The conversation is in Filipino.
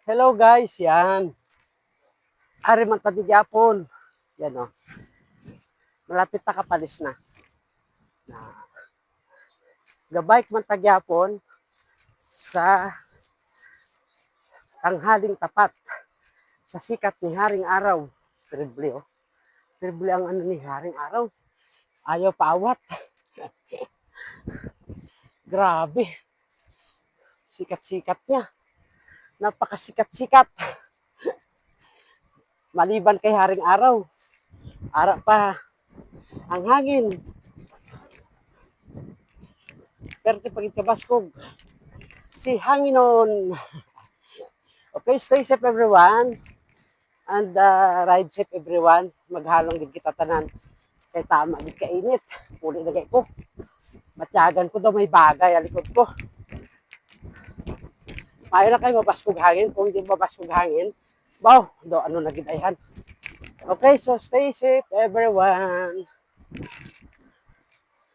Hello guys, yan. Ari man tabigyapon. Yan o. Malapit na kapalis na. Gabike man tagyapon sa tanghaling tapat sa sikat ni Haring Araw. Triple o. Triple ang ano ni Haring Araw. Ayaw paawat. Grabe. Sikat-sikat niya. Napakasikat-sikat. Maliban kay Haring Araw. Ara pa ang hangin. Pero pagit kabaskog. Si Hanginon. Okay, stay safe everyone. And ride safe everyone. Maghalong din kita tanan. Kay tama din kainit. Uli na ko. Matyagan ko daw may bagay. Alikod ko. Ayaw na kayo mabaskog hangin. Kung hindi mabaskog hangin, do ano na ginayhan. Okay, so stay safe everyone.